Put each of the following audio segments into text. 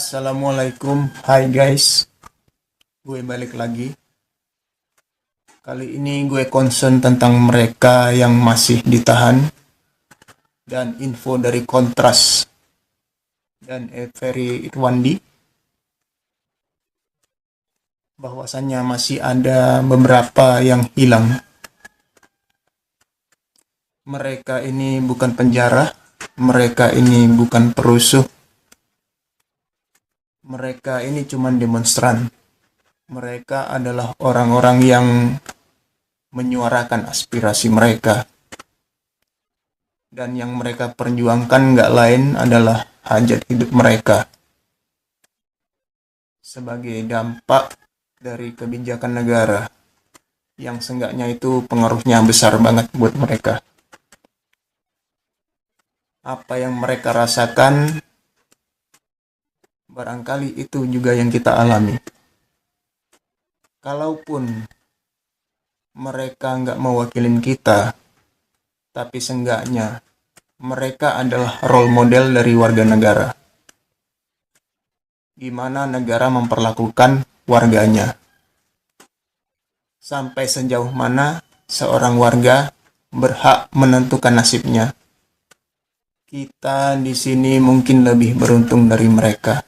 Assalamualaikum, hai guys, gue balik lagi. Kali ini gue concern tentang mereka yang masih ditahan dan info dari Kontras dan Ferry Irwandi bahwasannya masih ada beberapa yang hilang. Mereka ini bukan penjara, mereka ini bukan perusuh, mereka ini cuma demonstran. Mereka adalah orang-orang yang menyuarakan aspirasi mereka. Dan yang mereka perjuangkan nggak lain adalah hajat hidup mereka. Sebagai dampak dari kebijakan negara yang seenggaknya itu pengaruhnya besar banget buat mereka. Apa yang mereka rasakan, barangkali itu juga yang kita alami. Kalaupun mereka nggak mewakilin kita, tapi seenggaknya mereka adalah role model dari warga negara. Gimana negara memperlakukan warganya. Sampai sejauh mana seorang warga berhak menentukan nasibnya. Kita di sini mungkin lebih beruntung dari mereka.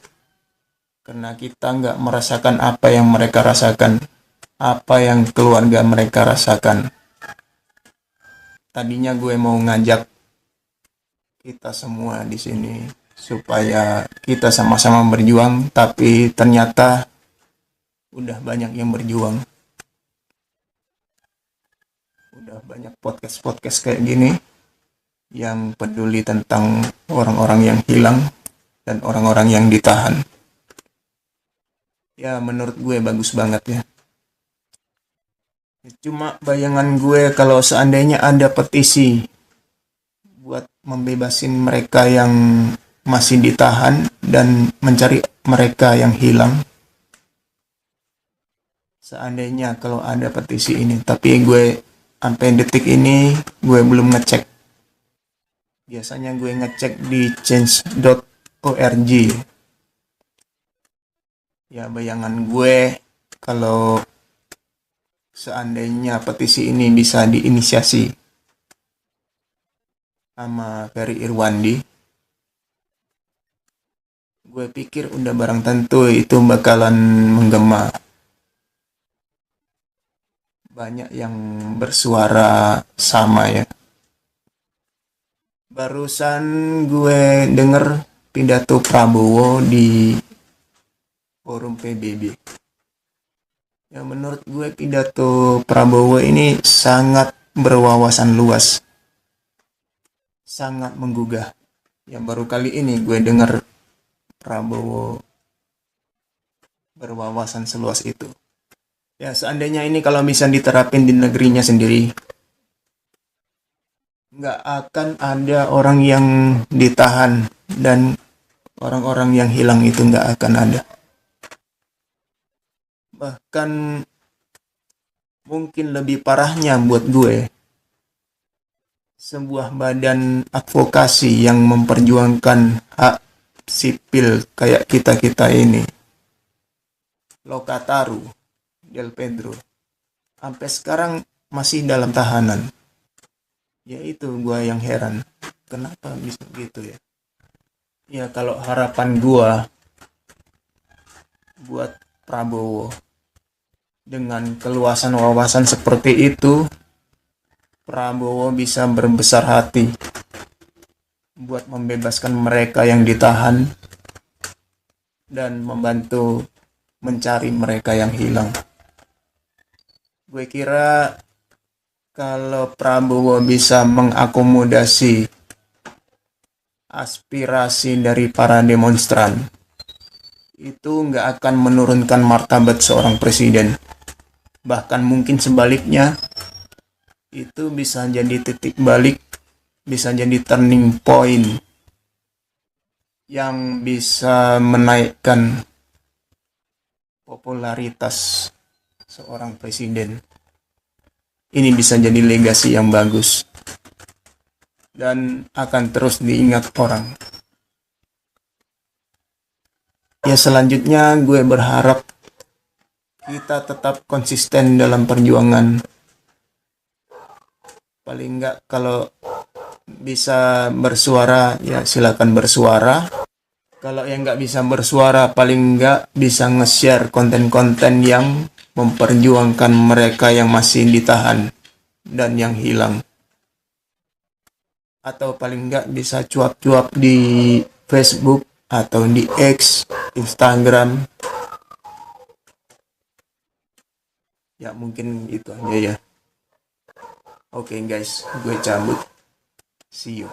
Karena kita nggak merasakan apa yang mereka rasakan. Apa yang keluarga mereka rasakan. Tadinya gue mau ngajak kita semua di sini supaya kita sama-sama berjuang, tapi ternyata udah banyak yang berjuang. Udah banyak podcast-podcast kayak gini yang peduli tentang orang-orang yang hilang dan orang-orang yang ditahan. Ya menurut gue bagus banget ya. Cuma bayangan gue kalau seandainya ada petisi buat membebasin mereka yang masih ditahan dan mencari mereka yang hilang. Seandainya kalau ada petisi ini, tapi gue sampai detik ini gue belum ngecek. Biasanya gue ngecek di change.org. Ya bayangan gue kalau seandainya petisi ini bisa diinisiasi sama Ferry Irwandi, gue pikir udah barang tentu itu bakalan menggema. Banyak yang bersuara sama ya. Barusan gue denger pidato Prabowo di forum PBB. Ya menurut gue pidato Prabowo ini sangat berwawasan luas. Sangat menggugah. Ya baru kali ini gue denger Prabowo berwawasan seluas itu. Ya seandainya ini kalau bisa diterapin di negerinya sendiri, nggak akan ada orang yang ditahan dan orang-orang yang hilang itu nggak akan ada. Bahkan mungkin lebih parahnya buat gue, sebuah badan advokasi yang memperjuangkan hak sipil kayak kita-kita ini, Lokataru Del Pedro, sampai sekarang masih dalam tahanan. Ya itu gue yang heran, kenapa bisa gitu ya. Ya kalau harapan gue buat Prabowo dengan keluasan wawasan seperti itu, Prabowo bisa berbesar hati buat membebaskan mereka yang ditahan dan membantu mencari mereka yang hilang. Gue kira kalau Prabowo bisa mengakomodasi aspirasi dari para demonstran, itu nggak akan menurunkan martabat seorang presiden. Bahkan mungkin sebaliknya, itu bisa jadi titik balik, bisa jadi turning point yang bisa menaikkan popularitas seorang presiden. Ini bisa jadi legasi yang bagus dan akan terus diingat orang. Ya selanjutnya gue berharap kita tetap konsisten dalam perjuangan. Paling enggak kalau bisa bersuara ya silakan bersuara. Kalau yang nggak bisa bersuara paling nggak bisa nge-share konten-konten yang memperjuangkan mereka yang masih ditahan dan yang hilang. Atau paling nggak bisa cuap-cuap di Facebook atau di X, Instagram. Ya mungkin itu aja ya. Oke guys, gue cabut. See you.